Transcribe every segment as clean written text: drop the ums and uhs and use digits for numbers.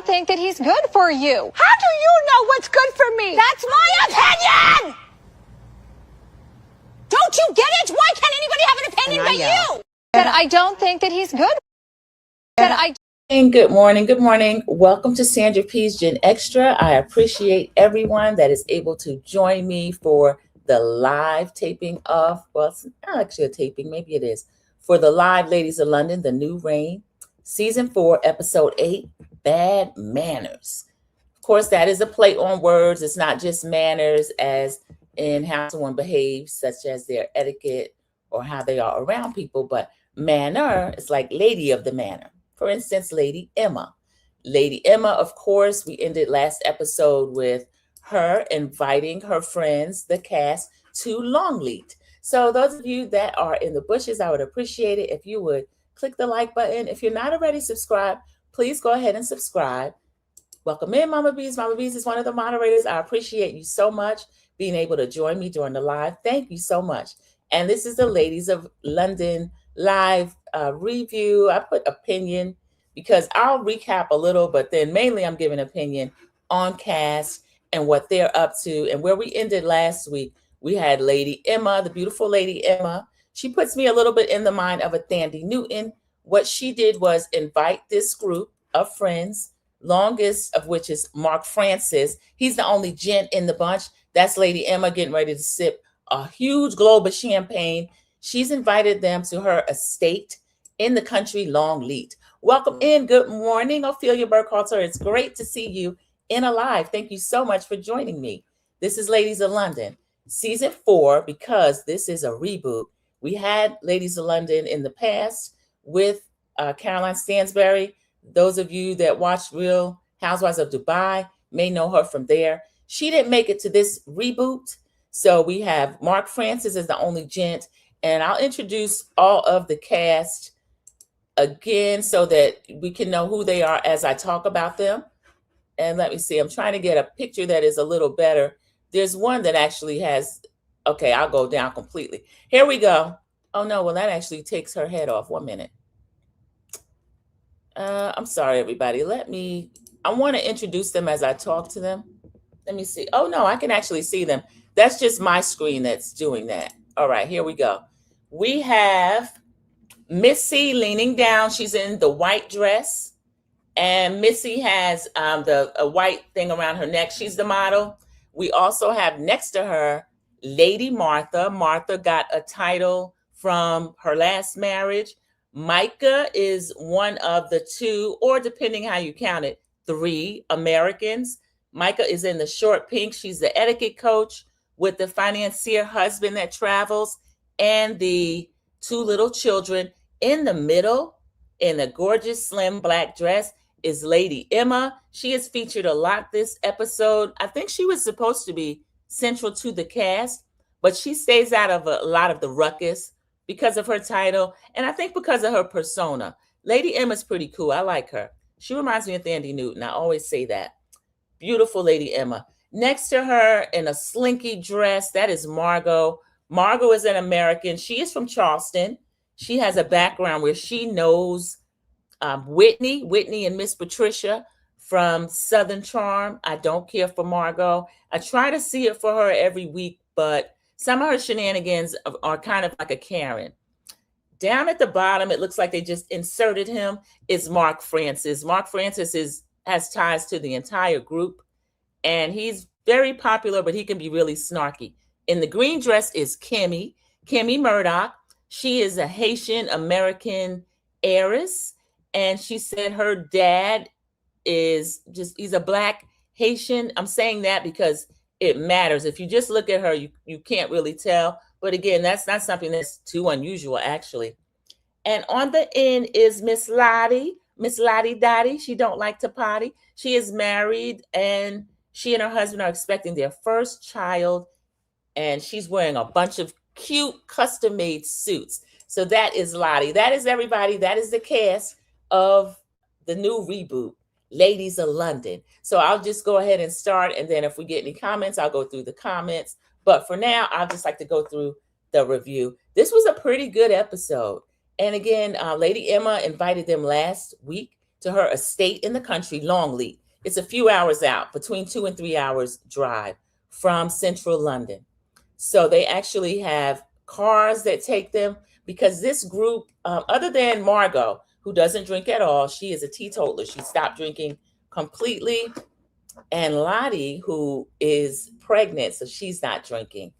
think that he's good for you. How do you know what's good for me? That's my opinion! Don't you get it? Why can't anybody have an opinion but you? That I don't think that he's good. Good morning. Good morning. Welcome to Sandra P's Gen Extra. I appreciate everyone that is able to join me for the live taping of, well, it's not actually a taping, maybe it is, for the live Ladies of London, The New Reign, Season 4, Episode 8, Bad Manners. Of course, that is a play on words. It's not just manners as in how someone behaves, such as their etiquette or how they are around people, but manner is like lady of the manor. For instance, Lady Emma. Lady Emma, of course, we ended last episode with her inviting her friends, the cast, to Longleat. So those of you that are in the bushes, I would appreciate it if you would click the like button. If you're not already subscribed, please go ahead and subscribe. Welcome in, Mama Bees. Mama Bees is one of the moderators. I appreciate you so much being able to join me during the live. Thank you so much. And this is the Ladies of London live review. I put opinion because I'll recap a little, but then mainly I'm giving opinion on cast and what they're up to. And where we ended last week, we had Lady Emma, the beautiful Lady Emma. She puts me a little bit in the mind of a Thandie Newton. What she did was invite this group of friends, longest of which is Mark Francis. He's the only gent in the bunch. That's Lady Emma getting ready to sip a huge globe of champagne. She's invited them to her estate in the country, Longleat. Welcome in. Good morning, Ophelia Burkhalter. It's great to see you in a live. Thank you so much for joining me. This is Ladies of London, Season 4, because this is a reboot. We had Ladies of London in the past with Caroline Stansberry. Those of you that watched Real Housewives of Dubai may know her from there. She didn't make it to this reboot. So we have Mark Francis as the only gent. And I'll introduce all of the cast again so that we can know who they are as I talk about them. And let me see, I'm trying to get a picture that is a little better. There's one that actually has, okay, I'll go down completely. Here we go. Oh no, well that actually takes her head off. 1 minute. I'm sorry, everybody. I want to introduce them as I talk to them. Let me see. Oh no, I can actually see them. That's just my screen that's doing that. All right, here we go. We have Missy leaning down. She's in the white dress. And Missy has a white thing around her neck. She's the model. We also have next to her, Lady Martha. Martha got a title from her last marriage. Micah is one of the two, or depending how you count it, 3 Americans. Micah is in the short pink. She's the etiquette coach with the financier husband that travels and the 2 little children. In the middle, in a gorgeous slim black dress, is Lady Emma. She is featured a lot this episode. I think she was supposed to be central to the cast, but she stays out of a lot of the ruckus because of her title, and I think because of her persona. Lady Emma's pretty cool. I like her. She reminds me of Thandie Newton. I always say that. Beautiful Lady Emma. Next to her in a slinky dress, that is Margo. Margo is an American. She is from Charleston. She has a background where she knows Whitney and Miss Patricia from Southern Charm. I don't care for Margo. I try to see it for her every week, but some of her shenanigans are kind of like a Karen. Down at the bottom, it looks like they just inserted him, is Mark Francis. Mark Francis has ties to the entire group, and he's very popular, but he can be really snarky. In the green dress is Kimmy Murdoch. She is a Haitian American heiress, and she said her dad he's a Black Haitian. I'm saying that because it matters. If you just look at her, you can't really tell. But again, that's not something that's too unusual, actually. And on the end is Miss Lottie Dottie. She don't like to potty. She is married, and she and her husband are expecting their first child, and she's wearing a bunch of cute custom-made suits. So that is Lottie. That is everybody. That is the cast of the new reboot, Ladies of London. So I'll just go ahead and start, and then if we get any comments, I'll go through the comments. But for now, I'll just like to go through the review. This was a pretty good episode. And again, Lady Emma invited them last week to her estate in the country, Longleat. It's a few hours out, between 2 and 3 hours drive from central London. So they actually have cars that take them, because this group, other than Margo, who doesn't drink at all, she is a teetotaler. She stopped drinking completely. And Lottie, who is pregnant, so she's not drinking.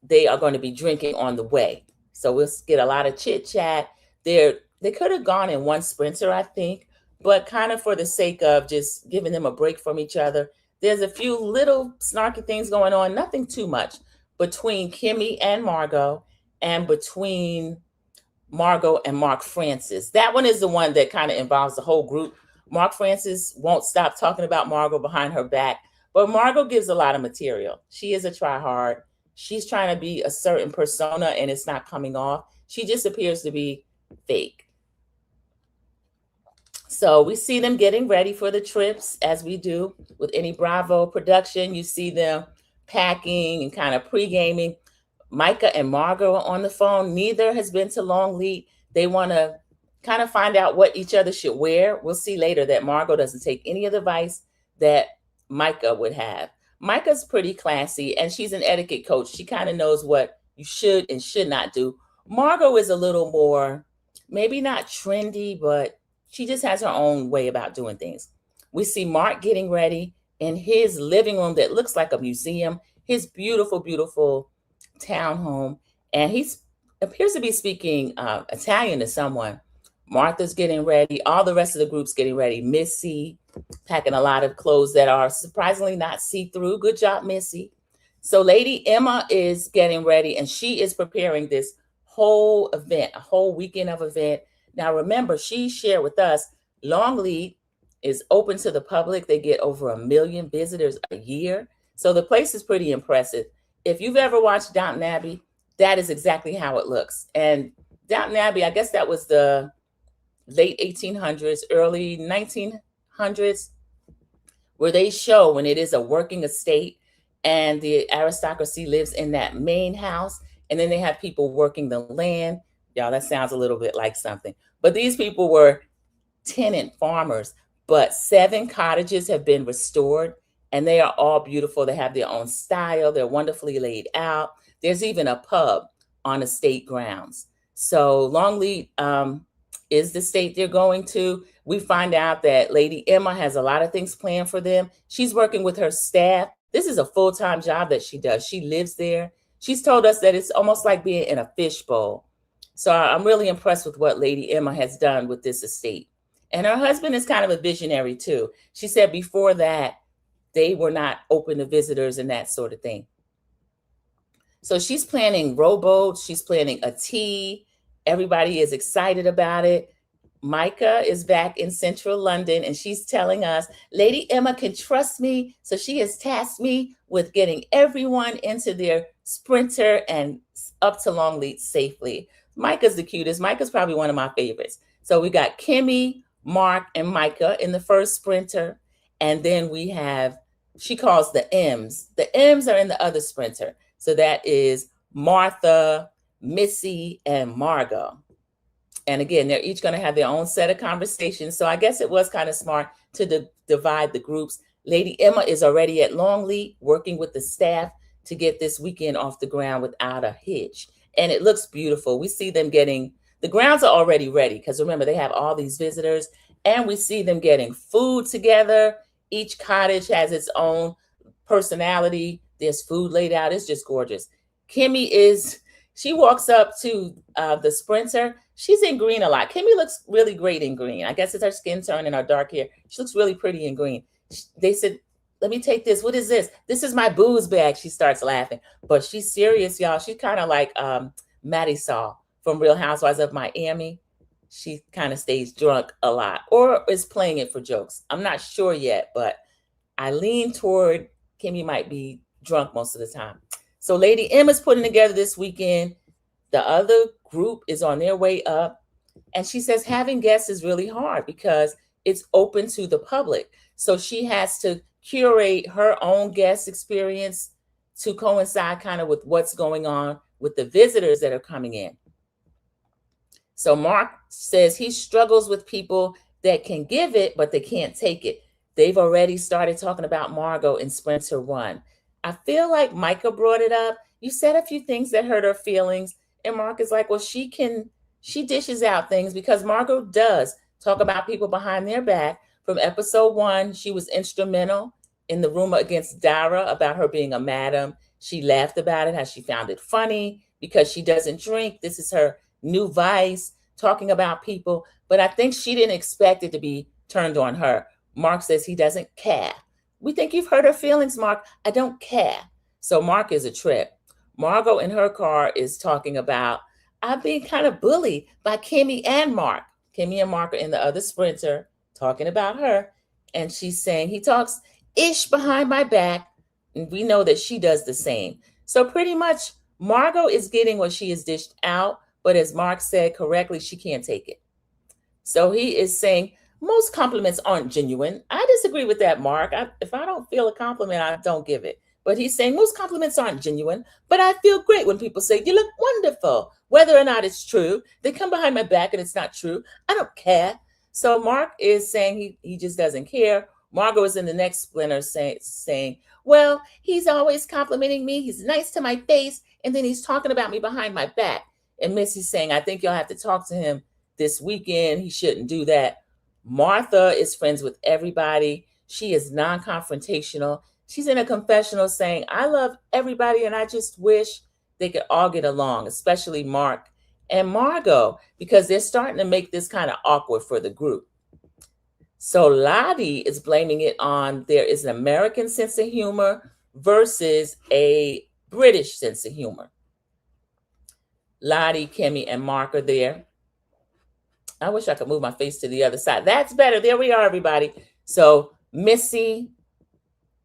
They are going to be drinking on the way. So we'll get a lot of chit chat. They could have gone in one sprinter, I think, but kind of for the sake of just giving them a break from each other. There's a few little snarky things going on, nothing too much, between Kimmy and Margo, and between Margo and Mark Francis. That one is the one that kind of involves the whole group. Mark Francis won't stop talking about Margo behind her back, but Margo gives a lot of material. She is a try-hard. She's trying to be a certain persona, and it's not coming off. She just appears to be fake. So we see them getting ready for the trips, as we do with any Bravo production. You see them packing and kind of pre-gaming. Micah and Margo are on the phone. Neither has been to Longleat. They want to kind of find out what each other should wear. We'll see later that Margo doesn't take any of the advice that Micah would have. Micah's pretty classy, and she's an etiquette coach. She kind of knows what you should and should not do. Margo is a little more, maybe not trendy, but she just has her own way about doing things. We see Mark getting ready in his living room that looks like a museum, his beautiful, beautiful townhome, and he appears to be speaking Italian to someone. Martha's getting ready. All the rest of the group's getting ready. Missy packing a lot of clothes that are surprisingly not see-through. Good job, Missy. So Lady Emma is getting ready, and she is preparing this whole event, a whole weekend of event. Now, remember, she shared with us, Longleat is open to the public. They get over 1 million visitors a year. So the place is pretty impressive. If you've ever watched Downton Abbey, that is exactly how it looks. And Downton Abbey, I guess that was the late 1800s, early 1900s, where they show when it is a working estate and the aristocracy lives in that main house, and then they have people working the land. Y'all, that sounds a little bit like something. But these people were tenant farmers, but 7 cottages have been restored, and they are all beautiful. They have their own style. They're wonderfully laid out. There's even a pub on estate grounds. So Longleat is the state they're going to. We find out that Lady Emma has a lot of things planned for them. She's working with her staff. This is a full-time job that she does. She lives there. She's told us that it's almost like being in a fishbowl. So I'm really impressed with what Lady Emma has done with this estate. And her husband is kind of a visionary too. She said before that, they were not open to visitors and that sort of thing. So she's planning rowboats. She's planning a tea. Everybody is excited about it. Micah is back in central London, and she's telling us, Lady Emma can trust me. So she has tasked me with getting everyone into their sprinter and up to Longleat safely. Micah's the cutest. Micah's probably one of my favorites. So we got Kimmy, Mark, and Micah in the first sprinter. And then we have, she calls the M's. The M's are in the other sprinter. So that is Martha, Missy, and Margo. And again, they're each going to have their own set of conversations. So I guess it was kind of smart to divide the groups. Lady Emma is already at Longleat working with the staff to get this weekend off the ground without a hitch. And it looks beautiful. We see them getting, the grounds are already ready because remember, they have all these visitors, and we see them getting food together. Each cottage has its own personality. There's food laid out. It's just gorgeous. Kimmy she walks up to the sprinter. She's in green a lot. Kimmy looks really great in green. I guess it's her skin tone and her dark hair. She looks really pretty in green. They said, let me take this. What is this? This is my booze bag. She starts laughing, but she's serious, y'all. She's kind of like Maddie Saw from Real Housewives of Miami. She kind of stays drunk a lot or is playing it for jokes. I'm not sure yet, but I lean toward Kimmy might be drunk most of the time. So Lady Emma's putting together this weekend. The other group is on their way up. And she says having guests is really hard because it's open to the public. So she has to curate her own guest experience to coincide kind of with what's going on with the visitors that are coming in. So Mark says he struggles with people that can give it, but they can't take it. They've already started talking about Margo in Sprinter 1. I feel like Micah brought it up. You said a few things that hurt her feelings. And Mark is like, well, she dishes out things because Margo does talk about people behind their back. From episode 1, she was instrumental in the rumor against Dara about her being a madam. She laughed about it, how she found it funny because she doesn't drink. This is her new vice, talking about people. But I think she didn't expect it to be turned on her. Mark says he doesn't care. We think you've hurt her feelings, Mark. I don't care. So Mark is a trip. Margo in her car is talking about, I'm being kind of bullied by Kimmy and Mark. Kimmy and Mark are in the other Sprinter talking about her. And she's saying, he talks ish behind my back. And we know that she does the same. So pretty much Margo is getting what she is dished out. But as Mark said correctly, she can't take it. So he is saying, most compliments aren't genuine. I disagree with that, Mark. If I don't feel a compliment, I don't give it. But he's saying most compliments aren't genuine, but I feel great when people say, you look wonderful. Whether or not it's true, they come behind my back and it's not true. I don't care. So Mark is saying he just doesn't care. Margo is in the next splinter saying, well, he's always complimenting me. He's nice to my face. And then he's talking about me behind my back. And Missy's saying, I think you'll have to talk to him this weekend. He shouldn't do that. Martha is friends with everybody. She is non-confrontational. She's in a confessional saying, I love everybody and I just wish they could all get along, especially Mark and Margo, because they're starting to make this kind of awkward for the group. So Lottie is blaming it on there is an American sense of humor versus a British sense of humor. Lottie, Kimmy, and Mark are there. I wish I could move my face to the other side. That's better. There we are, everybody. So Missy,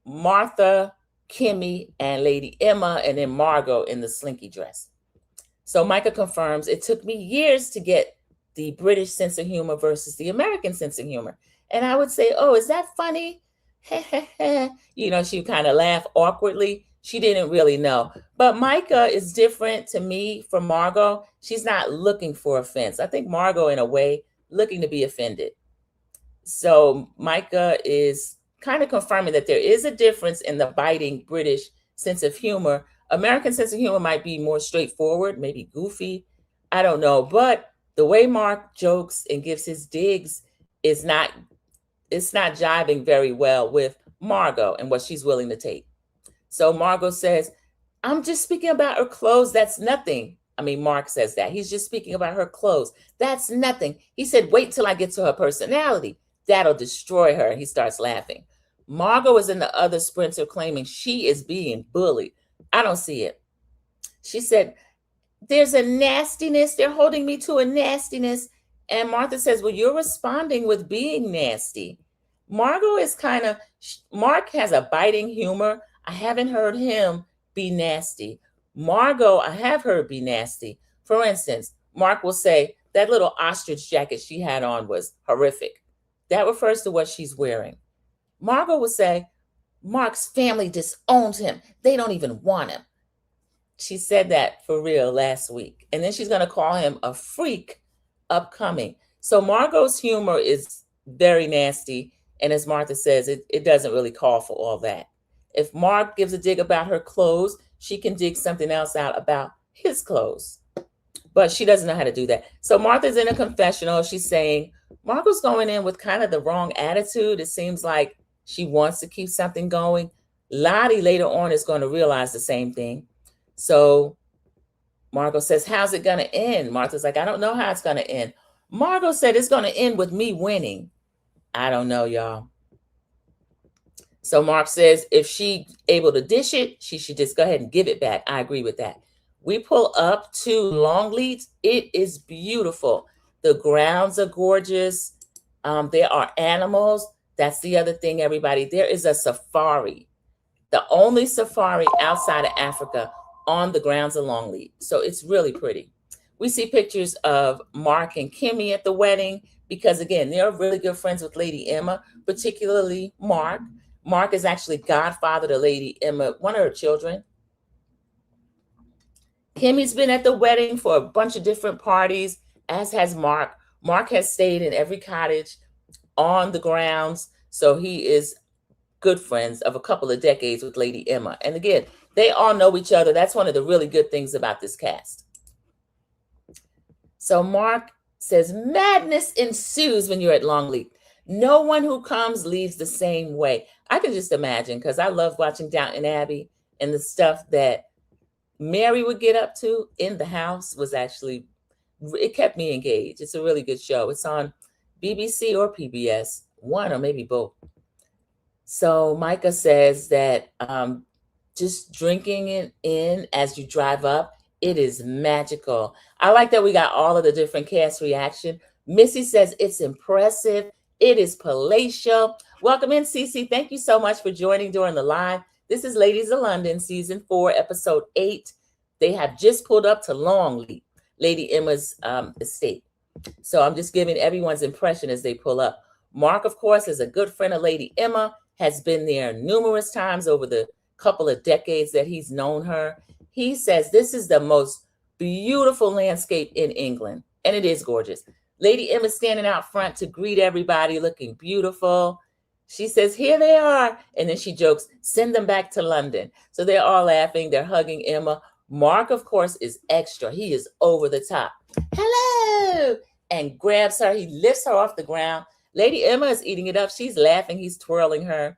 Martha, Kimmy, and Lady Emma, and then Margo in the slinky dress. So Micah confirms it took me years to get the British sense of humor versus the American sense of humor. And I would say, oh, is that funny? You know, she would kind of laugh awkwardly. She didn't really know. But Micah is different to me from Margo. She's not looking for offense. I think Margo, in a way, looking to be offended. So Micah is kind of confirming that there is a difference in the biting British sense of humor. American sense of humor might be more straightforward, maybe goofy. I don't know. But the way Mark jokes and gives his digs is not, it's not jiving very well with Margo and what she's willing to take. So Margo says, I'm just speaking about her clothes. That's nothing. I mean, Mark says that. He's just speaking about her clothes. That's nothing. He said, wait till I get to her personality. That'll destroy her. And he starts laughing. Margo is in the other Sprinter claiming she is being bullied. I don't see it. She said, there's a nastiness. They're holding me to a nastiness. And Martha says, well, you're responding with being nasty. Margo is kind of, Mark has a biting humor. I haven't heard him be nasty. Margo, I have heard be nasty. For instance, Mark will say that little ostrich jacket she had on was horrific. That refers to what she's wearing. Margo will say, Mark's family disowns him. They don't even want him. She said that for real last week. And then she's going to call him a freak upcoming. So Margo's humor is very nasty. And as Martha says, it doesn't really call for all that. If Mark gives a dig about her clothes, she can dig something else out about his clothes. But she doesn't know how to do that. So Martha's in a confessional. She's saying, Margo's going in with kind of the wrong attitude. It seems like she wants to keep something going. Lottie later on is going to realize the same thing. So Margo says, how's it going to end? Martha's like, I don't know how it's going to end. Margo said it's going to end with me winning. I don't know, y'all. So Mark says if she able to dish it, she should just go ahead and give it back. I agree with that. We pull up to Longleat. It is beautiful. The grounds are gorgeous. There are animals. That's the other thing, everybody. There is a safari, the only safari outside of Africa on the grounds of Longleat. So it's really pretty. We see pictures of Mark and Kimmy at the wedding because, again, they're really good friends with Lady Emma, particularly Mark. Mark is actually godfather to Lady Emma, one of her children. Kimmy's been at the wedding for a bunch of different parties, as has Mark. Mark has stayed in every cottage on the grounds. So he is good friends of a couple of decades with Lady Emma. And again, they all know each other. That's one of the really good things about this cast. So Mark says, madness ensues when you're at Longleat. No one who comes leaves the same way. I can just imagine, because I love watching Downton Abbey, and the stuff that Mary would get up to in the house was actually, it kept me engaged. It's a really good show. It's on BBC or PBS, one or maybe both. So Micah says that just drinking it in as you drive up, it is magical. I like that we got all of the different cast reaction. Missy says it's impressive. It is palatial. Welcome in, Cece. Thank you so much for joining during the live. This is Ladies of London, season 4, episode 8. They have just pulled up to Longleat, Lady Emma's estate. So I'm just giving everyone's impression as they pull up. Mark, of course, is a good friend of Lady Emma, has been there numerous times over the couple of decades that he's known her. He says this is the most beautiful landscape in England, and it is gorgeous. Lady Emma standing out front to greet everybody, looking beautiful. She says, here they are. And then she jokes, send them back to London. So they're all laughing. They're hugging Emma. Mark, of course, is extra. He is over the top. Hello. And grabs her. He lifts her off the ground. Lady Emma is eating it up. She's laughing. He's twirling her.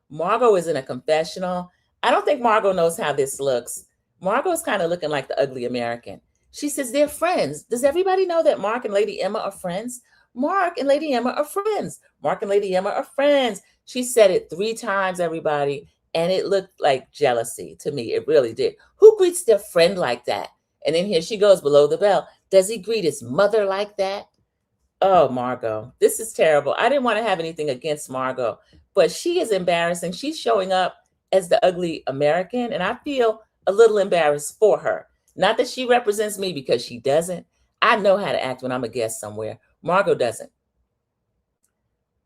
Margo is in a confessional. I don't think Margo knows how this looks. Margo is kind of looking like the ugly American. She says they're friends. Does everybody know that Mark and Lady Emma are friends? Mark and Lady Emma are friends. Mark and Lady Emma are friends. She said it 3 times, everybody, and it looked like jealousy to me. It really did. Who greets their friend like that? And then here she goes below the bell. Does he greet his mother like that? Oh, Margo, this is terrible. I didn't want to have anything against Margo, but she is embarrassing. She's showing up as the ugly American, and I feel a little embarrassed for her. Not that she represents me, because she doesn't. I know how to act when I'm a guest somewhere. Margo doesn't.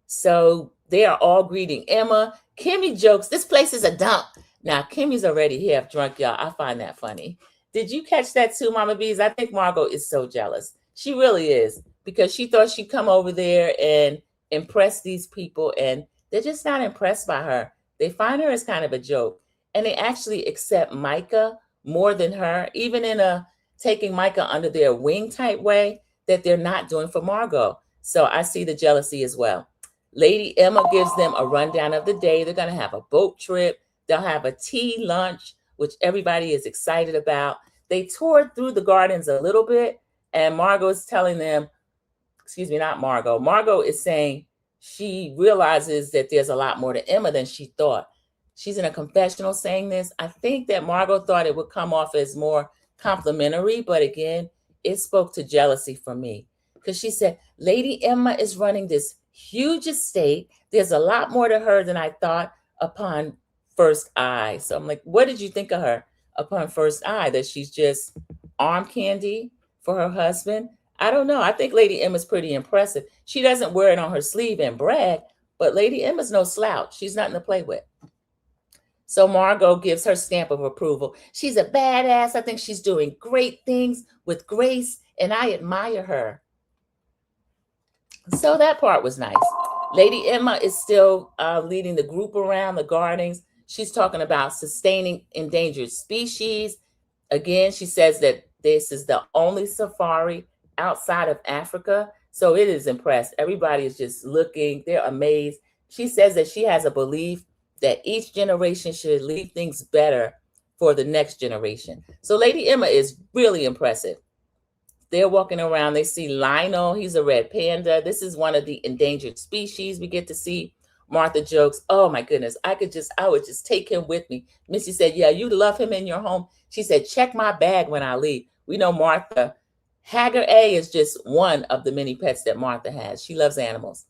So they are all greeting Emma. Kimmy jokes, this place is a dump. Now, Kimmy's already half drunk, y'all. I find that funny. Did you catch that too, Mama Bees? I think Margo is so jealous. She really is, because she thought she'd come over there and impress these people, and they're just not impressed by her. They find her as kind of a joke, and they actually accept Micah more than her, even in a taking Micah under their wing type way that they're not doing for Margo. So I see the jealousy as well. Lady Emma gives them a rundown of the day. They're going to have a boat trip. They'll have a tea lunch, which everybody is excited about. They toured through the gardens a little bit, and Margo is telling them, excuse me, not Margo. Margo is saying she realizes that there's a lot more to Emma than she thought. She's in a confessional saying this. I think that Margo thought it would come off as more complimentary, but again, it spoke to jealousy for me, because she said, Lady Emma is running this huge estate. There's a lot more to her than I thought upon first eye. So I'm like, what did you think of her upon first eye? That she's just arm candy for her husband? I don't know. I think Lady Emma's pretty impressive. She doesn't wear it on her sleeve and brag, but Lady Emma's no slouch. She's nothing to play with. So Margo gives her stamp of approval. She's a badass. I think she's doing great things with grace, and I admire her. So that part was nice. Lady Emma is still leading the group around the gardens. She's talking about sustaining endangered species. Again, she says that this is the only safari outside of Africa. So it is impressed. Everybody is just looking. They're amazed. She says that she has a belief that each generation should leave things better for the next generation. So Lady Emma is really impressive. They're walking around. They see Lionel. He's a red panda. This is one of the endangered species we get to see. Martha jokes, oh my goodness, I would just take him with me. Missy said, yeah, you love him in your home. She said, check my bag when I leave. We know Martha. Hager A is just one of the many pets that Martha has. She loves animals.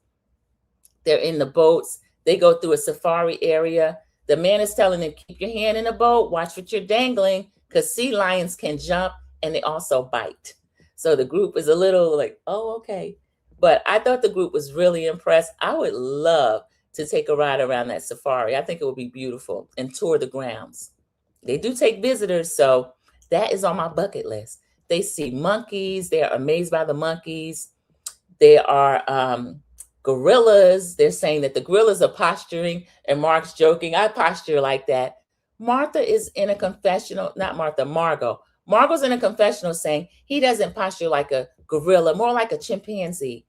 They're in the boats. They go through a safari area. The man is telling them, keep your hand in the boat. Watch what you're dangling, because sea lions can jump and they also bite. So the group is a little like, oh, okay. But I thought the group was really impressed. I would love to take a ride around that safari. I think it would be beautiful, and tour the grounds. They do take visitors, so that is on my bucket list. They see monkeys. They are amazed by the monkeys. They are gorillas. They're saying that the gorillas are posturing, and Mark's joking, I posture like that. Martha is in a confessional, not Martha, Margo. Margo's in a confessional saying he doesn't posture like a gorilla, more like a chimpanzee.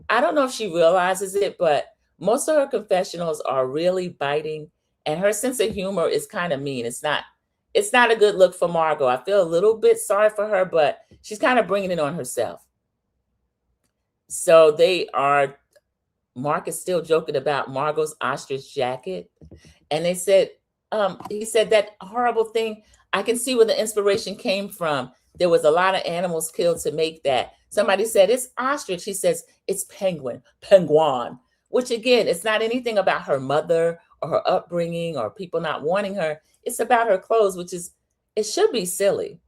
I don't know if she realizes it, but most of her confessionals are really biting, and her sense of humor is kind of mean. It's not a good look for Margo. I feel a little bit sorry for her, but she's kind of bringing it on herself. So Mark is still joking about Margo's ostrich jacket. And he said that horrible thing. I can see where the inspiration came from. There was a lot of animals killed to make that. Somebody said it's ostrich. He says it's penguin, which again, it's not anything about her mother or her upbringing or people not wanting her. It's about her clothes, it should be silly.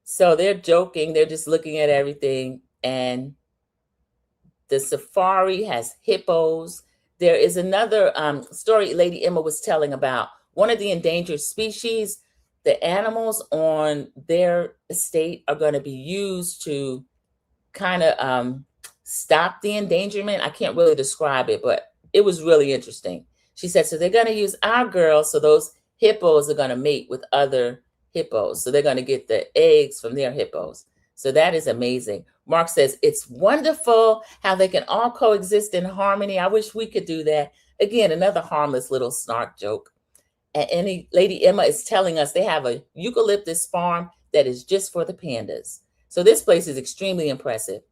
So they're joking. They're just looking at everything. And the safari has hippos. There is another story Lady Emma was telling about one of the endangered species. The animals on their estate are going to be used to kind of stop the endangerment. I can't really describe it, but it was really interesting. She said, so they're going to use our girls, so those hippos are going to mate with other hippos. So they're going to get the eggs from their hippos. So that is amazing. Mark says, it's wonderful how they can all coexist in harmony. I wish we could do that. Again, another harmless little snark joke. And Lady Emma is telling us they have a eucalyptus farm that is just for the pandas. So this place is extremely impressive.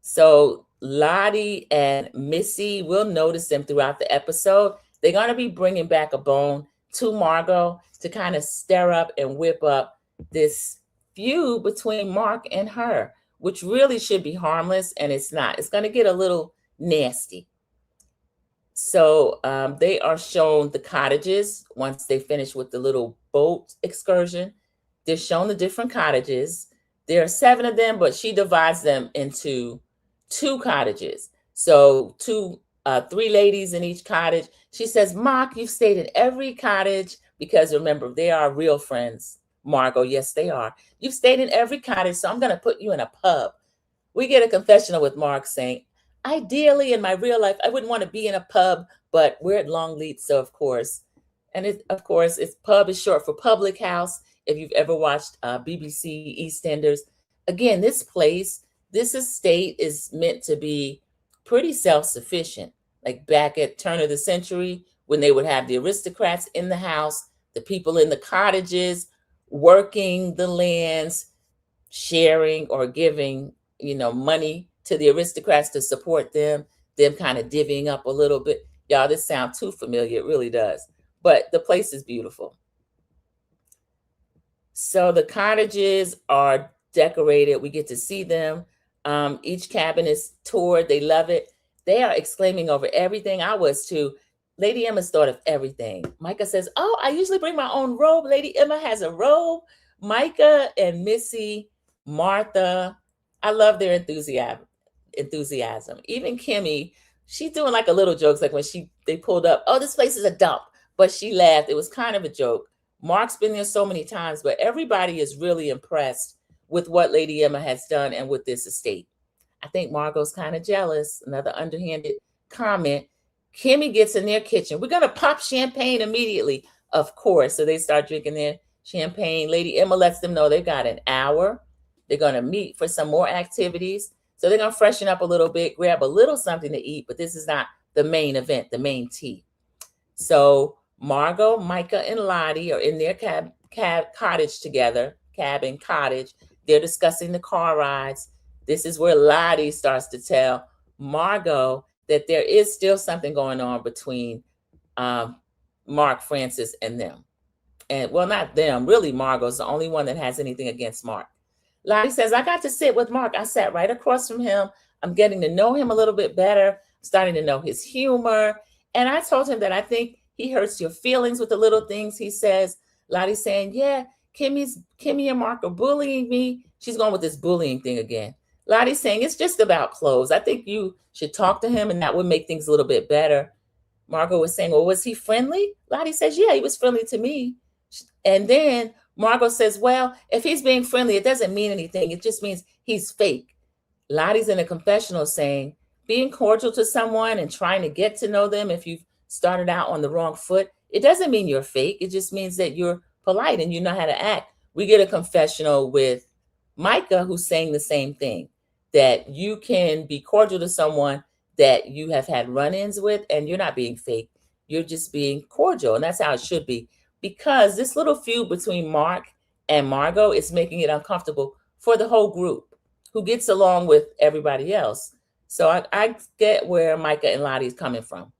So Lottie and Missy, we'll notice them throughout the episode. They're going to be bringing back a bone to Margo to kind of stir up and whip up this feud between Mark and her, which really should be harmless, and it's not. It's going to get a little nasty. So they are shown the cottages once they finish with the little boat excursion. They're shown the different cottages. There are 7 of them, but she divides them into 2 cottages. So 3 ladies in each cottage. She says, Mark, you've stayed in every cottage because remember, they are real friends. Margo, yes, they are. You've stayed in every cottage, so I'm going to put you in a pub. We get a confessional with Mark saying, ideally, in my real life, I wouldn't want to be in a pub, but we're at Longleat, so of course. And it's pub is short for public house. If you've ever watched BBC EastEnders, again, this estate is meant to be pretty self-sufficient. Like back at turn of the century, when they would have the aristocrats in the house, the people in the cottages, working the lands, sharing or giving, money to the aristocrats to support them kind of divvying up a little bit. Y'all, this sounds too familiar. It really does. But the place is beautiful. So the cottages are decorated. We get to see them. Each cabin is toured. They love it. They are exclaiming over everything. I was too. Lady Emma's thought of everything. Micah says, oh, I usually bring my own robe. Lady Emma has a robe. Micah and Missy, Martha, I love their enthusiasm. Even Kimmy, she's doing like a little jokes, like when they pulled up, oh, this place is a dump. But she laughed. It was kind of a joke. Mark's been there so many times, but everybody is really impressed with what Lady Emma has done and with this estate. I think Margo's kind of jealous. Another underhanded comment. Kimmy gets in their kitchen. We're going to pop champagne immediately, of course. So they start drinking their champagne. Lady Emma lets them know they've got an hour. They're going to meet for some more activities. So they're going to freshen up a little bit, grab a little something to eat, but this is not the main event, the main tea. So Margo, Micah, and Lottie are in their cottage together, cabin, cottage. They're discussing the car rides. This is where Lottie starts to tell Margo that there is still something going on between Mark, Francis, and them. And well, not them, really Margo's the only one that has anything against Mark. Lottie says, I got to sit with Mark. I sat right across from him. I'm getting to know him a little bit better, starting to know his humor. And I told him that I think he hurts your feelings with the little things he says. Lottie's saying, yeah, Kimmy and Mark are bullying me. She's going with this bullying thing again. Lottie's saying, it's just about clothes. I think you should talk to him and that would make things a little bit better. Margo was saying, well, was he friendly? Lottie says, yeah, he was friendly to me. And then Margo says, well, if he's being friendly, it doesn't mean anything. It just means he's fake. Lottie's in a confessional saying, being cordial to someone and trying to get to know them, if you've started out on the wrong foot, it doesn't mean you're fake. It just means that you're polite and you know how to act. We get a confessional with Micah who's saying the same thing, that you can be cordial to someone that you have had run-ins with and you're not being fake. You're just being cordial. And that's how it should be, because this little feud between Mark and Margo is making it uncomfortable for the whole group who gets along with everybody else. So I get where Micah and Lottie's coming from.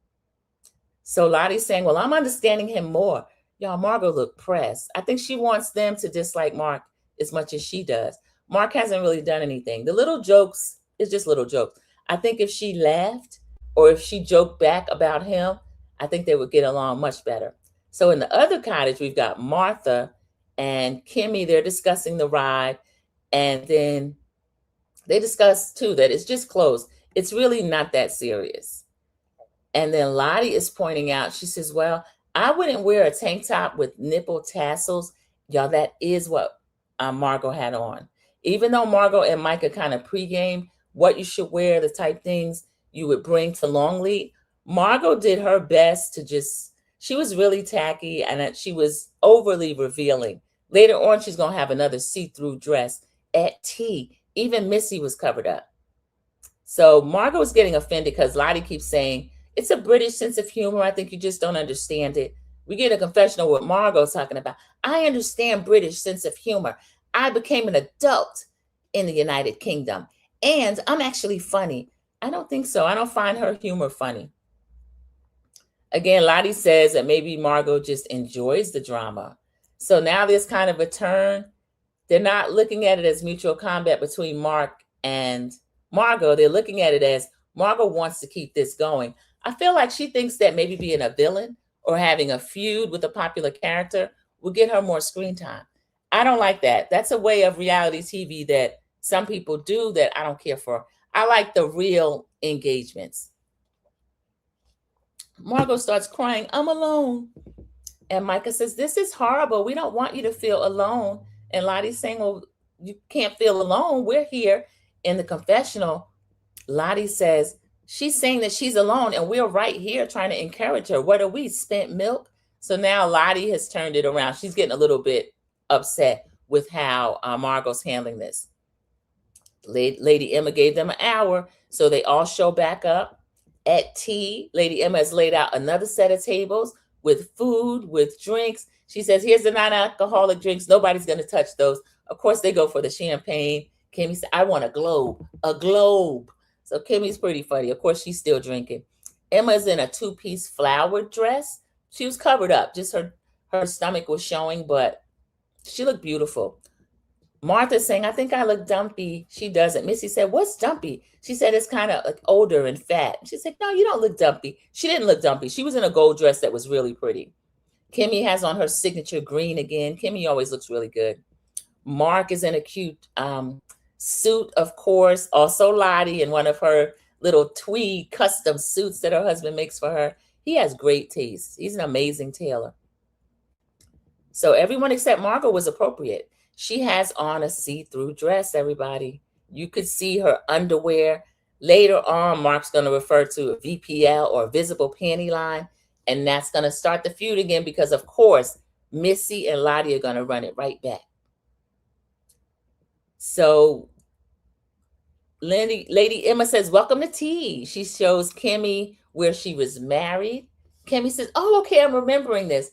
So Lottie's saying, well, I'm understanding him more. Y'all, Margo looked pressed. I think she wants them to dislike Mark as much as she does. Mark hasn't really done anything. The little jokes is just little jokes. I think if she laughed or if she joked back about him, I think they would get along much better. So in the other cottage, we've got Martha and Kimmy. They're discussing the ride. And then they discuss, too, that it's just clothes. It's really not that serious. And then Lottie is pointing out, she says, well, I wouldn't wear a tank top with nipple tassels. Y'all, that is what Margo had on. Even though Margo and Micah kind of pregame what you should wear, the type things you would bring to Longleat, Margo did her best to just, she was really tacky and that she was overly revealing. Later on, she's going to have another see-through dress at tea. Even Missy was covered up. So Margo is getting offended because Lottie keeps saying, it's a British sense of humor. I think you just don't understand it. We get a confessional with Margo talking about, I understand British sense of humor. I became an adult in the United Kingdom. And I'm actually funny. I don't think so. I don't find her humor funny. Again, Lottie says that maybe Margo just enjoys the drama. So now there's kind of a turn. They're not looking at it as mutual combat between Mark and Margo. They're looking at it as Margo wants to keep this going. I feel like she thinks that maybe being a villain or having a feud with a popular character will get her more screen time. I don't like that. That's a way of reality TV that some people do that I don't care for. I like the real engagements. Margo starts crying, I'm alone. And Micah says, this is horrible. We don't want you to feel alone. And Lottie's saying, well, you can't feel alone. We're here. In the confessional, Lottie says, she's saying that she's alone and we're right here trying to encourage her. What are we, spent milk? So now Lottie has turned it around. She's getting a little bit upset with how Margo's handling this. Lady Emma gave them an hour, so they all show back up at tea. Lady Emma has laid out another set of tables with food, with drinks. She says, here's the non-alcoholic drinks. Nobody's going to touch those. Of course, they go for the champagne. Kimmy said, I want a globe, a globe. So Kimmy's pretty funny. Of course, she's still drinking. Emma's in a two-piece flowered dress. She was covered up. Just her stomach was showing, but she looked beautiful. Martha's saying, I think I look dumpy. She doesn't. Missy said, what's dumpy? She said, it's kind of like older and fat. She said, no, you don't look dumpy. She didn't look dumpy. She was in a gold dress that was really pretty. Kimmy has on her signature green again. Kimmy always looks really good. Mark is in a cute suit, of course. Also Lottie in one of her little tweed custom suits that her husband makes for her. He has great taste. He's an amazing tailor. So everyone except Margo was appropriate. She has on a see-through dress, everybody. You could see her underwear. Later on, Mark's going to refer to a VPL or visible panty line, and that's going to start the feud again because, of course, Missy and Lottie are going to run it right back. So Lady Emma says, welcome to tea. She shows Kimmy where she was married. Kimmy says, oh, okay, I'm remembering this.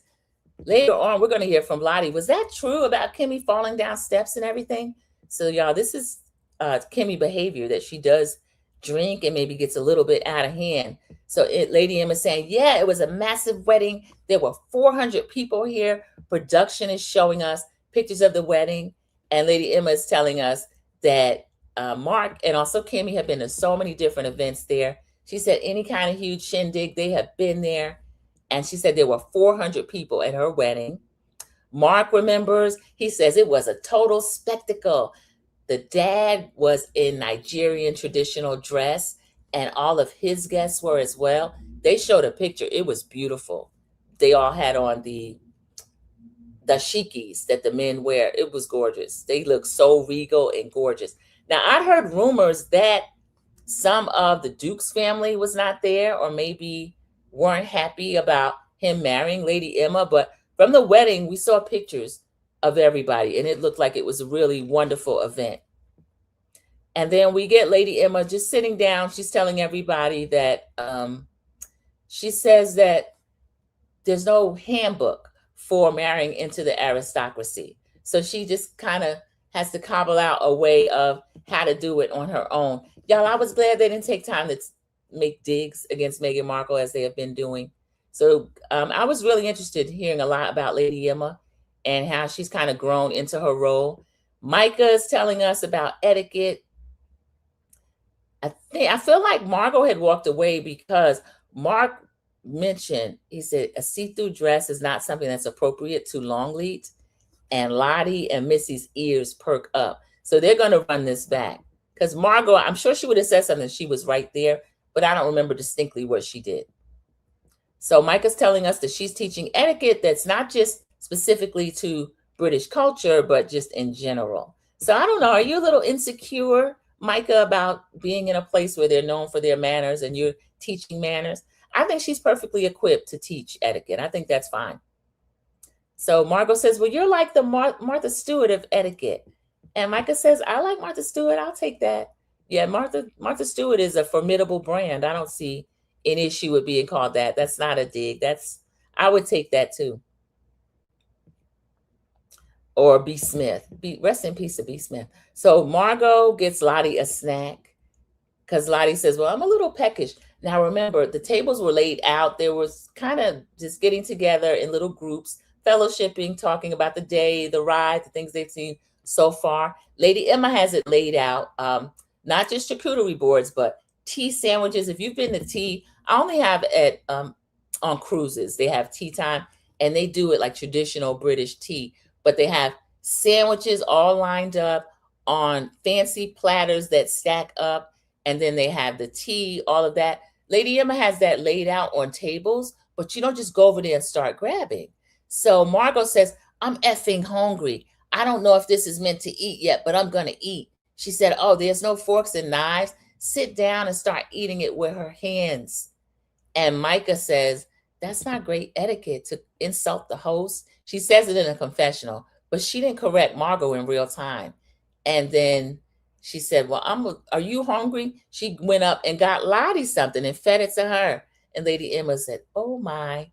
Later on, we're going to hear from Lottie. Was that true about Kimmy falling down steps and everything? So, y'all, this is Kimmy behavior, that she does drink and maybe gets a little bit out of hand. So Lady Emma saying, yeah, it was a massive wedding. There were 400 people here. Production is showing us pictures of the wedding. And Lady Emma is telling us that Mark and also Kimmy have been to so many different events there. She said any kind of huge shindig, they have been there. And she said there were 400 people at her wedding. Mark remembers, he says it was a total spectacle. The dad was in Nigerian traditional dress, and all of his guests were as well. They showed a picture. It was beautiful. They all had on the dashikis that the men wear. It was gorgeous. They look so regal and gorgeous. Now, I heard rumors that Some of the Duke's family was not there, or maybe weren't happy about him marrying Lady Emma. But from the wedding, we saw pictures of everybody, and it looked like it was a really wonderful event. And then we get Lady Emma just sitting down. She's telling everybody that she says that there's no handbook for marrying into the aristocracy. So she just kind of has to cobble out a way of how to do it on her own. Y'all, I was glad they didn't take time to make digs against Meghan Markle as they have been doing. So I was really interested in hearing a lot about Lady Emma and how she's kind of grown into her role. Micah is telling us about etiquette. I feel like Margo had walked away because Mark mentioned, he said, a see-through dress is not something that's appropriate to Longleat, and Lottie and Missy's ears perk up. So they're going to run this back because Margo, I'm sure she would have said something. She was right there, but I don't remember distinctly what she did. So Micah's telling us that she's teaching etiquette that's not just specifically to British culture, but just in general. So I don't know. Are you a little insecure, Micah, about being in a place where they're known for their manners and you're teaching manners? I think she's perfectly equipped to teach etiquette. I think that's fine. So Margo says, well, you're like the Martha Stewart of etiquette. And Micah says, I like Martha Stewart. I'll take that. Yeah, Martha Stewart is a formidable brand. I don't see an issue with being called that. That's not a dig. I would take that too. Or B. Smith. Rest in peace to B. Smith. So Margo gets Lottie a snack because Lottie says, well, I'm a little peckish. Now, remember, the tables were laid out. There was kind of just getting together in little groups, fellowshipping, talking about the day, the ride, the things they've seen so far. Lady Emma has it laid out, not just charcuterie boards, but tea sandwiches. If you've been to tea, I only have at on cruises. They have tea time, and they do it like traditional British tea, but they have sandwiches all lined up on fancy platters that stack up, and then they have the tea, all of that. Lady Emma has that laid out on tables, but you don't just go over there and start grabbing. So Margo says, I'm effing hungry. I don't know if this is meant to eat yet, but I'm going to eat. She said, oh, there's no forks and knives. Sit down and start eating it with her hands. And Micah says, that's not great etiquette to insult the host. She says it in a confessional, but she didn't correct Margo in real time. And then she said, well, are you hungry? She went up and got Lottie something and fed it to her. And Lady Emma said, oh my.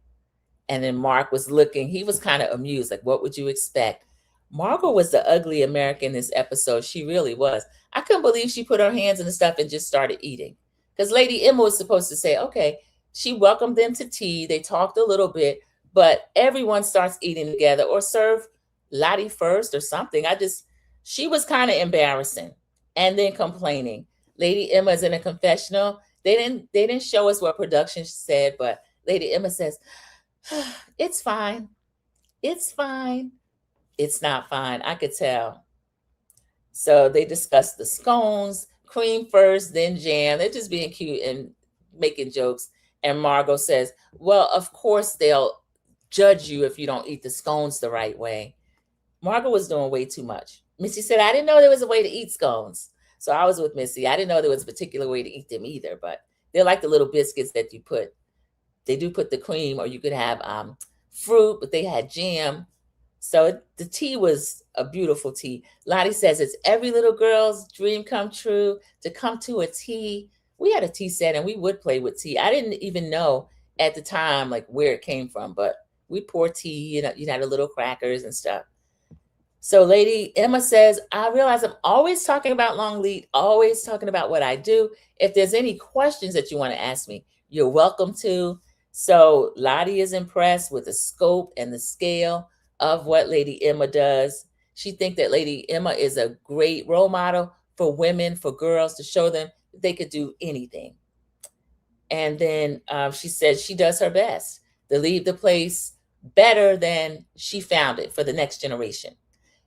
And then Mark was looking, he was kind of amused, like, what would you expect? Margo was the ugly American this episode. She really was. I couldn't believe she put her hands in the stuff and just started eating. Because Lady Emma was supposed to say, okay, she welcomed them to tea. They talked a little bit, but everyone starts eating together or serve Lottie first or something. She was kind of embarrassing and then complaining. Lady Emma's in a confessional. They didn't show us what production said, but Lady Emma says, it's fine. It's fine. It's not fine. I could tell. So they discussed the scones, cream first, then jam. They're just being cute and making jokes. And Margo says, well, of course they'll judge you if you don't eat the scones the right way. Margo was doing way too much. Missy said, I didn't know there was a way to eat scones. So I was with Missy. I didn't know there was a particular way to eat them either, but they're like the little biscuits that you put. They do put the cream, or you could have fruit, but they had jam. So the tea was a beautiful tea. Lottie says it's every little girl's dream come true to come to a tea. We had a tea set and we would play with tea. I didn't even know at the time like where it came from, but we pour tea, you had the little crackers and stuff. So Lady Emma says, I realize I'm always talking about Longleat, always talking about what I do. If there's any questions that you want to ask me, you're welcome to. So Lottie is impressed with the scope and the scale of what Lady Emma does. She thinks that Lady Emma is a great role model for women, for girls, to show them that they could do anything. And then she says she does her best to leave the place better than she found it for the next generation.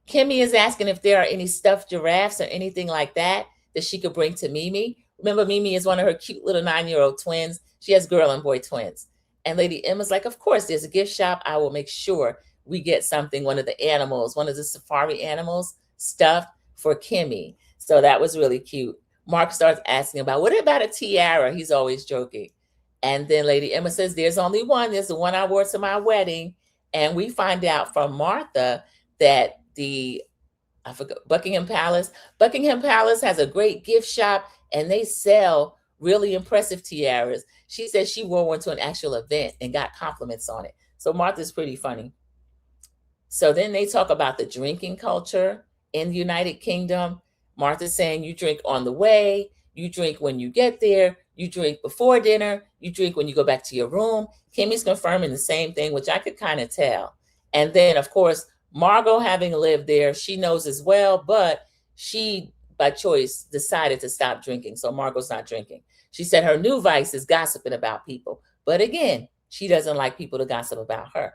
Kimmy is asking if there are any stuffed giraffes or anything like that she could bring to Mimi. Remember, Mimi is one of her cute little 9-year-old twins. She has girl and boy twins. And Lady Emma's like, of course, there's a gift shop. I will make sure we get something, one of the animals, one of the safari animals, stuffed for Kimmy. So that was really cute. Mark starts asking about, what about a tiara? He's always joking. And then Lady Emma says, there's only one. There's the one I wore to my wedding. And we find out from Martha that I forgot, Buckingham Palace. Buckingham Palace has a great gift shop and they sell really impressive tiaras. She said she wore one to an actual event and got compliments on it. So Martha's pretty funny. So then they talk about the drinking culture in the United Kingdom. Martha's saying you drink on the way, you drink when you get there, you drink before dinner, you drink when you go back to your room. Kimmy's confirming the same thing, which I could kind of tell. And then, of course, Margo, having lived there, she knows as well, but she, by choice, decided to stop drinking. So Margo's not drinking. She said her new vice is gossiping about people. But again, she doesn't like people to gossip about her.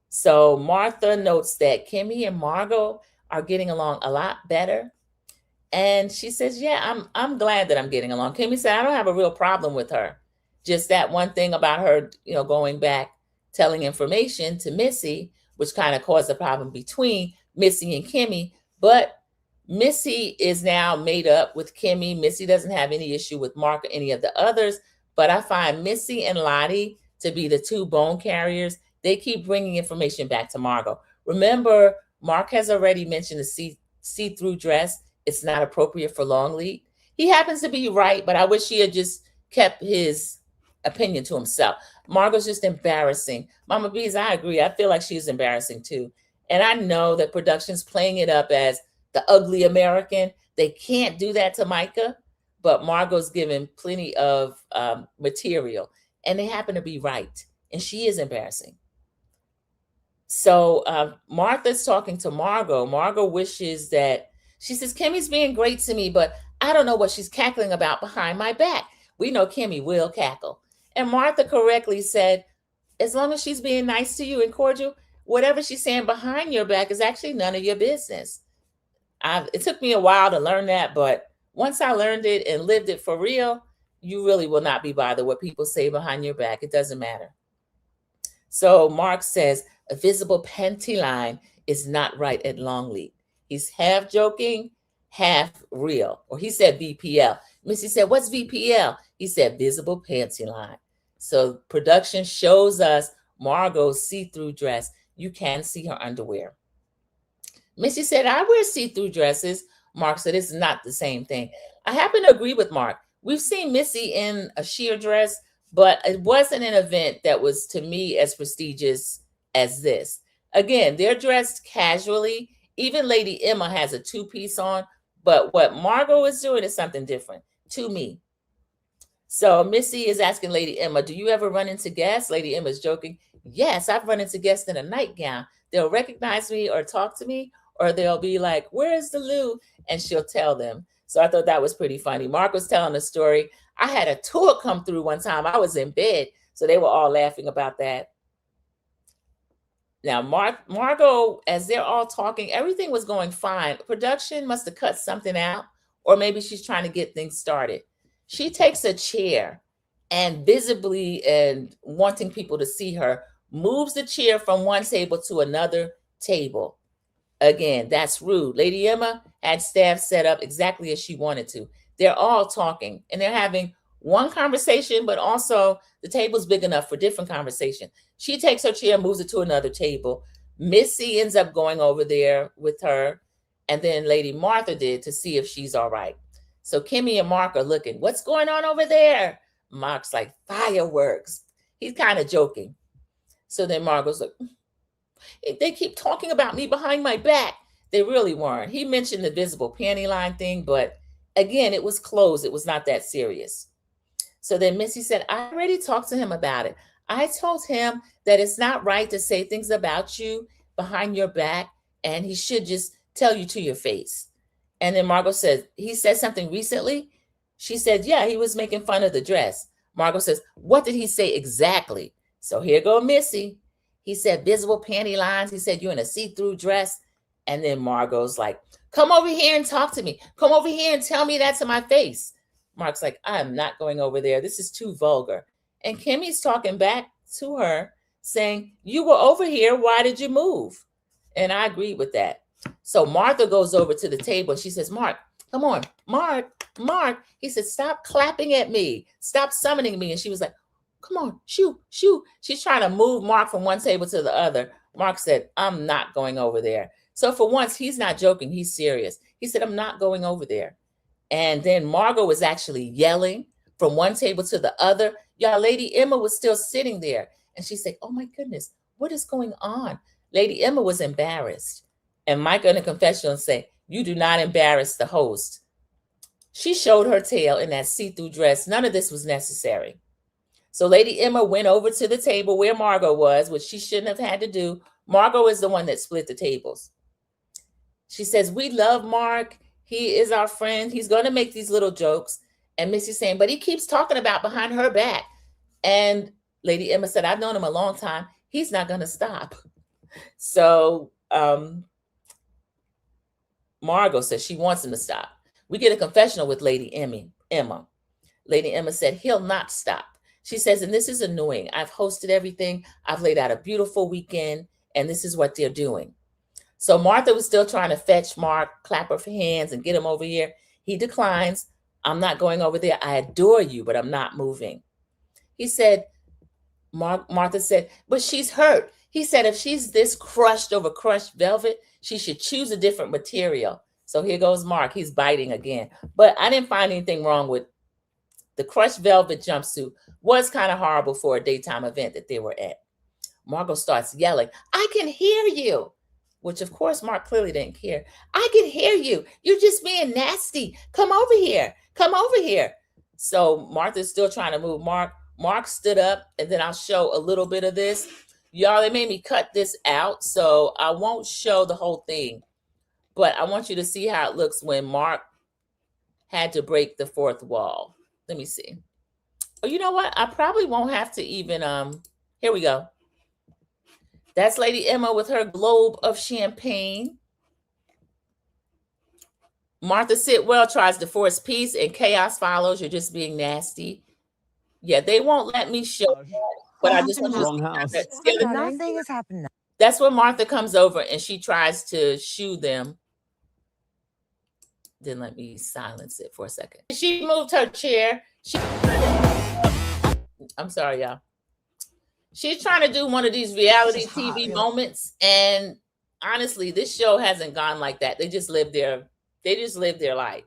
So Martha notes that Kimmy and Margo are getting along a lot better. And she says, yeah, I'm glad that I'm getting along. Kimmy said, I don't have a real problem with her. Just that one thing about her, going back, telling information to Missy, which kind of caused a problem between Missy and Kimmy. But Missy is now made up with Kimmy. Missy doesn't have any issue with Mark or any of the others. But I find Missy and Lottie to be the two bone carriers. They keep bringing information back to Margo. Remember, Mark has already mentioned the see-through dress. It's not appropriate for Longleat. He happens to be right, but I wish he had just kept his opinion to himself. Margo's just embarrassing. Mama Bees, I agree. I feel like she's embarrassing too. And I know that production's playing it up as the ugly American. They can't do that to Micah, but Margo's given plenty of material, and they happen to be right. And she is embarrassing. So Martha's talking to Margo. Margo wishes that, she says, Kimmy's being great to me, but I don't know what she's cackling about behind my back. We know Kimmy will cackle. And Martha correctly said, as long as she's being nice to you and cordial, whatever she's saying behind your back is actually none of your business. It took me a while to learn that, but once I learned it and lived it for real, you really will not be bothered what people say behind your back. It doesn't matter. So Mark says, a visible panty line is not right at Longleat. He's half joking, half real. Or he said VPL. Missy said, what's VPL? He said visible panty line. So production shows us Margo's see-through dress. You can see her underwear. Missy said, I wear see-through dresses. Mark said, it's not the same thing. I happen to agree with Mark. We've seen Missy in a sheer dress, but it wasn't an event that was, to me, as prestigious as this. Again, they're dressed casually. Even Lady Emma has a two-piece on, but what Margo is doing is something different to me. So Missy is asking Lady Emma, do you ever run into guests? Lady Emma's joking. Yes, I've run into guests in a nightgown. They'll recognize me or talk to me, or they'll be like, where's the loo? And she'll tell them. So I thought that was pretty funny. Mark was telling a story. I had a tour come through one time. I was in bed, so they were all laughing about that. Now, Margo, as they're all talking, everything was going fine. Production must have cut something out, or maybe she's trying to get things started. She takes a chair and visibly, and wanting people to see her, moves the chair from one table to another table. Again, that's rude. Lady Emma had staff set up exactly as she wanted to. They're all talking, and they're having one conversation, but also the table's big enough for different conversation. She takes her chair, moves it to another table. Missy ends up going over there with her, and then Lady Martha did to see if she's all right. So Kimmy and Mark are looking, what's going on over there? Mark's like, fireworks. He's kind of joking. So then Margo's like, they keep talking about me behind my back. They really weren't. He mentioned the visible panty line thing, but again, it was closed. It was not that serious. So then Missy said, I already talked to him about it. I told him that it's not right to say things about you behind your back, and he should just tell you to your face. And then Margo said, he said something recently? She said, yeah, he was making fun of the dress. Margo says, what did he say exactly? So here go Missy. He said visible panty lines. He said you're in a see-through dress. And then Margo's like, come over here and talk to me. Come over here and tell me that to my face. Mark's like, I'm not going over there. This is too vulgar. And Kimmy's talking back to her saying, you were over here. Why did you move? And I agree with that. So Martha goes over to the table and she says, Mark, Come on, Mark. He said, stop clapping at me. Stop summoning me. And she was like, come on, shoo. She's trying to move Mark from one table to the other. Mark said, I'm not going over there. So for once, he's not joking. He's serious. He said, I'm not going over there. And then Margo was actually yelling from one table to the other. Y'all, Lady Emma was still sitting there. And she said, oh my goodness, what is going on? Lady Emma was embarrassed. And Micah in the confessional said, you do not embarrass the host. She showed her tail in that see-through dress. None of this was necessary. So Lady Emma went over to the table where Margo was, which she shouldn't have had to do. Margo is the one that split the tables. She says, we love Mark. He is our friend. He's going to make these little jokes. And Missy's saying, but he keeps talking about behind her back. And Lady Emma said, I've known him a long time. He's not going to stop. So Margo says she wants him to stop. We get a confessional with Lady Emma. Lady Emma said, he'll not stop. She says, and this is annoying. I've hosted everything. I've laid out a beautiful weekend, and this is what they're doing. So Martha was still trying to fetch Mark, clap her hands, and get him over here. He declines. I'm not going over there. I adore you, but I'm not moving. He said, Martha said, but she's hurt. He said, if she's this crushed over crushed velvet, she should choose a different material. So here goes Mark. He's biting again. But I didn't find anything wrong with the crushed velvet jumpsuit. Was kind of horrible for a daytime event that they were at. Margo starts yelling, I can hear you. Which, of course, Mark clearly didn't care. I can hear you. You're just being nasty. Come over here. Come over here. So Martha's still trying to move Mark. Mark stood up, and then I'll show a little bit of this. Y'all, they made me cut this out, so I won't show the whole thing. But I want you to see how it looks when Mark had to break the fourth wall. Let me see. Oh, you know what? I probably won't have to even, here we go. That's Lady Emma with her globe of champagne. Martha Sitwell tries to force peace and chaos follows. You're just being nasty. Yeah, they won't let me show that, but I just want you to see that. Nothing has happened. That's when Martha comes over and she tries to shoo them. Then let me silence it for a second. She moved her chair. I'm sorry, y'all. She's trying to do one of these reality TV moments. And honestly, this show hasn't gone like that. They just live their life.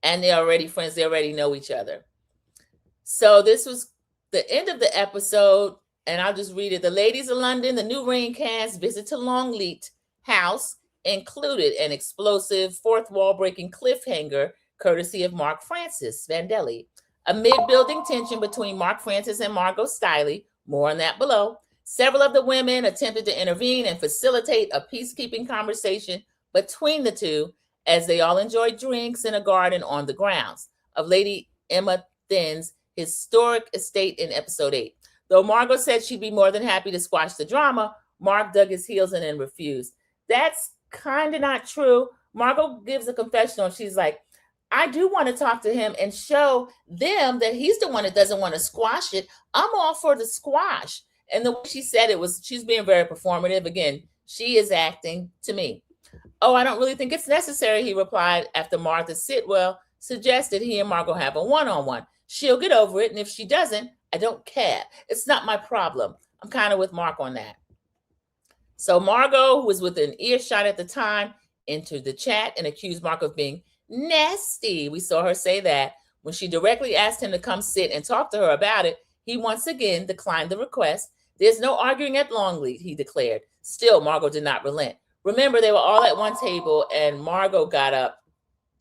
And they're already friends. They already know each other. So this was the end of the episode. And I'll just read it. The ladies of London, the new Rain cast visit to Longleat house included an explosive fourth wall breaking cliffhanger courtesy of Mark Francis Vandelli. Amid building tension between Mark Francis and Margo Stiley, more on that below, several of the women attempted to intervene and facilitate a peacekeeping conversation between the two as they all enjoyed drinks in a garden on the grounds of Lady Emma Thinn's historic estate in episode 8. Though Margo said she'd be more than happy to squash the drama, Mark dug his heels in and refused. That's kind of not true. Margo gives a confessional. She's like, I do want to talk to him and show them that he's the one that doesn't want to squash it. I'm all for the squash. And the way she said it was, she's being very performative. Again, she is acting to me. Oh, I don't really think it's necessary, he replied after Martha Sitwell suggested he and Margo have a one-on-one. She'll get over it. And if she doesn't, I don't care. It's not my problem. I'm kind of with Mark on that. So Margo, who was within earshot at the time, entered the chat and accused Mark of being nasty. We saw her say that. When she directly asked him to come sit and talk to her about it, he once again declined the request. There's no arguing at Longleat, he declared. Still, Margo did not relent. Remember, they were all at one table and Margo got up,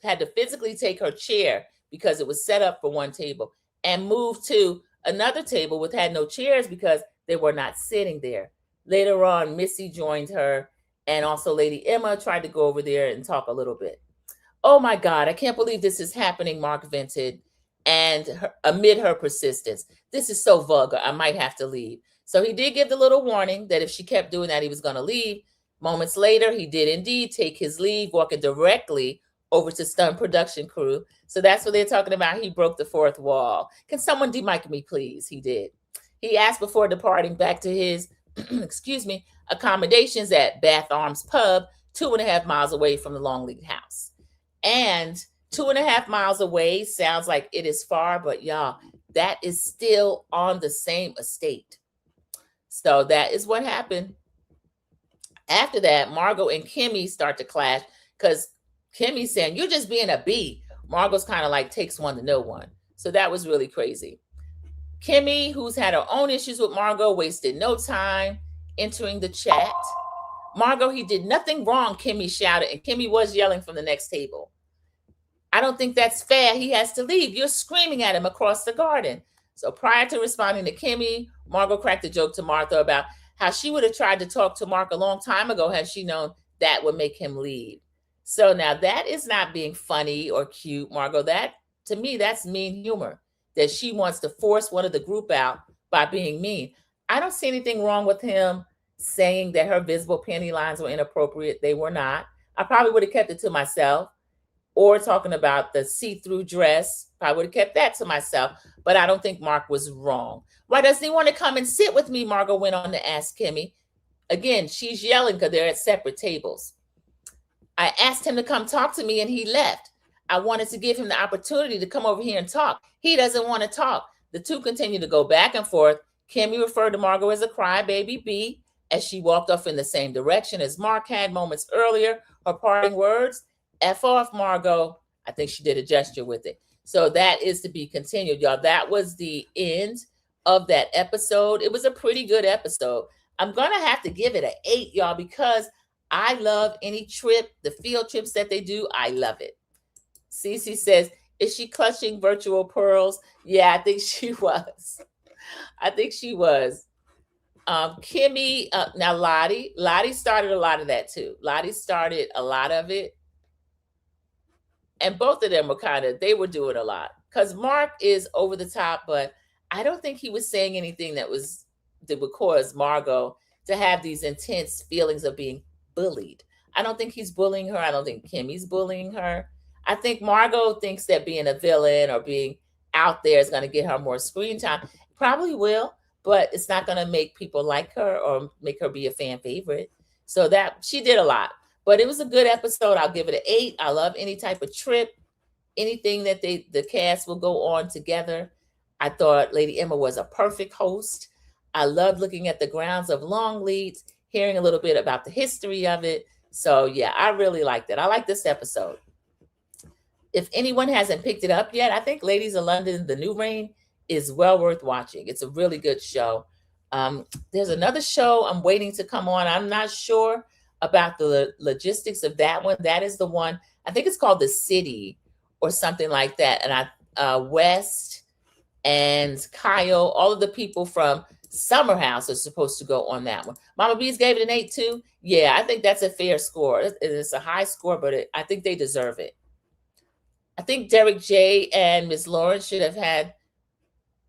had to physically take her chair because it was set up for one table and moved to another table which had no chairs because they were not sitting there. Later on, Missy joined her and also Lady Emma tried to go over there and talk a little bit. Oh my God, I can't believe this is happening, Mark vented, and amid her persistence. This is so vulgar, I might have to leave. So he did give the little warning that if she kept doing that, he was going to leave. Moments later, he did indeed take his leave, walking directly over to stunt production crew. So that's what they're talking about. He broke the fourth wall. Can someone demic me, please? He did. He asked before departing back to his, accommodations at Bath Arms Pub, 2.5 miles away from the Longleat house. And 2.5 miles away sounds like it is far, but y'all, that is still on the same estate. So that is what happened. After that, Margo and Kimmy start to clash because Kimmy's saying, "You're just being a B." Margo's kind of like takes one to know one. So that was really crazy. Kimmy, who's had her own issues with Margo, wasted no time entering the chat. "Margo, he did nothing wrong," Kimmy shouted, and Kimmy was yelling from the next table. "I don't think that's fair. He has to leave. You're screaming at him across the garden." So prior to responding to Kimmy, Margo cracked a joke to Martha about how she would have tried to talk to Mark a long time ago had she known that would make him leave. So now that is not being funny or cute, Margo. That, to me, that's mean humor, that she wants to force one of the group out by being mean. I don't see anything wrong with him saying that her visible panty lines were inappropriate. They were not. I probably would have kept it to myself. Or talking about the see-through dress, I would have kept that to myself. But I don't think Mark was wrong. "Why doesn't he want to come and sit with me?" Margo went on to ask Kimmy. Again, she's yelling because they're at separate tables. "I asked him to come talk to me and he left. I wanted to give him the opportunity to come over here and talk. He doesn't want to talk." The two continue to go back and forth. Kimmy referred to Margo as a crybaby bee as she walked off in the same direction as Mark had moments earlier. Her parting words, "F off, Margo." I think she did a gesture with it. So that is to be continued, y'all. That was the end of that episode. It was a pretty good episode. I'm going to have to give it an 8, y'all, because I love any trip, the field trips that they do. I love it. Cece says, "Is she clutching virtual pearls?" Yeah, I think she was. I think she was. Kimmy, now Lottie started a lot of that too. Lottie started a lot of it. And both of them were they were doing a lot. Because Mark is over the top, but I don't think he was saying anything that would cause Margo to have these intense feelings of being bullied. I don't think he's bullying her. I don't think Kimmy's bullying her. I think Margo thinks that being a villain or being out there is going to get her more screen time. Probably will, but it's not going to make people like her or make her be a fan favorite. So that she did a lot. But it was a good episode. I'll give it an 8. I love any type of trip, anything that the cast will go on together. I thought Lady Emma was a perfect host. I loved looking at the grounds of Longleat, hearing a little bit about the history of it. So yeah, I really liked it. I like this episode. If anyone hasn't picked it up yet, I think Ladies of London, The New Reign is well worth watching. It's a really good show. There's another show I'm waiting to come on. I'm not sure about the logistics of that one. That is the one, I think it's called The City or something like that. And West and Kyle, all of the people from Summer House are supposed to go on that one. Mama Bees gave it an 8 too. Yeah, I think that's a fair score. It's a high score, but I think they deserve it. I think Derek J and Miss Lawrence should have had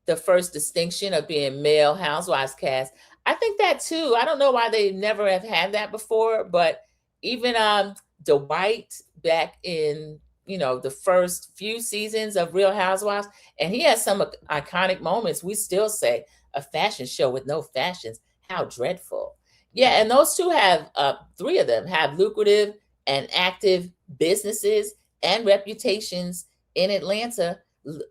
the first distinction of being male housewives cast. I think that too. I don't know why they never have had that before, but even Dwight back in, the first few seasons of Real Housewives, and he has some iconic moments. We still say a fashion show with no fashions. How dreadful. Yeah, and those two have, 3 of them have lucrative and active businesses and reputations in Atlanta.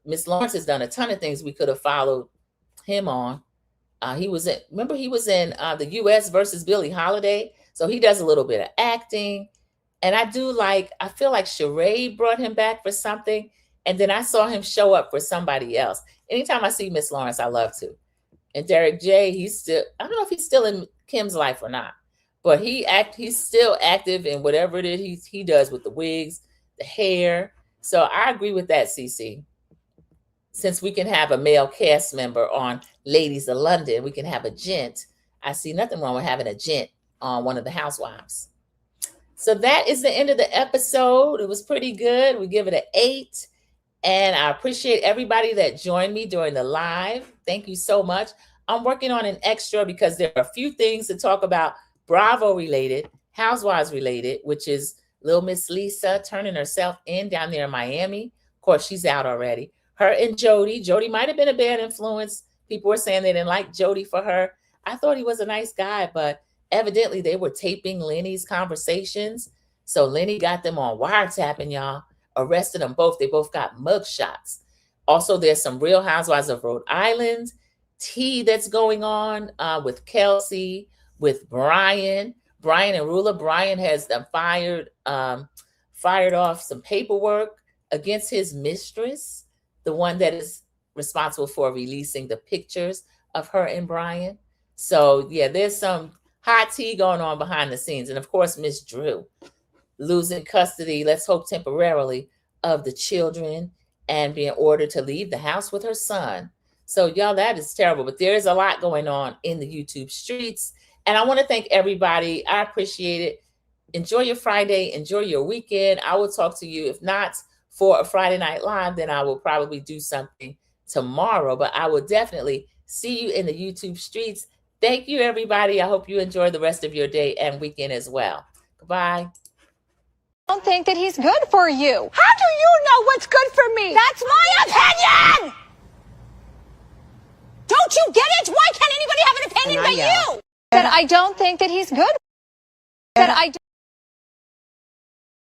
Miss Lawrence has done a ton of things we could have followed him on. He was in the U.S. versus Billie Holiday. So he does a little bit of acting. And I feel like Sheree brought him back for something. And then I saw him show up for somebody else. Anytime I see Miss Lawrence, I love to. And Derek J, I don't know if he's still in Kim's life or not, but he's still active in whatever it is he does with the wigs, the hair. So I agree with that, CC. Since we can have a male cast member on Ladies of London, we can have a gent. I see nothing wrong with having a gent on one of the housewives. So that is the end of the episode. It was pretty good. We give it an 8. And I appreciate everybody that joined me during the live. Thank you so much. I'm working on an extra because there are a few things to talk about Bravo related, Housewives related, which is Little Miss Lisa turning herself in down there in Miami. Of course, she's out already. Her and Jody. Jody might have been a bad influence. People were saying they didn't like Jody for her. I thought he was a nice guy, but evidently they were taping Lenny's conversations. So Lenny got them on wiretapping, y'all. arrested them both. They both got mug shots. Also, there's some Real Housewives of Rhode Island tea that's going on with Kelsey, with Brian and Rula. Brian has them fired off some paperwork against his mistress, the one that is responsible for releasing the pictures of her and Brian. So yeah, there's some hot tea going on behind the scenes. And of course, Miss Drew losing custody, let's hope temporarily, of the children and being ordered to leave the house with her son. So y'all, that is terrible. But there is a lot going on in the YouTube streets. And I want to thank everybody. I appreciate it. Enjoy your Friday. Enjoy your weekend. I will talk to you. If not for a Friday Night Live, then I will probably do something tomorrow. But I will definitely see you in the YouTube streets. Thank you, everybody. I hope you enjoy the rest of your day and weekend as well. Goodbye. I don't think that he's good for you. How do you know what's good for me? That's my opinion! Don't you get it? Why can't anybody have an opinion And I but yell. you? That I don't think that he's good. That I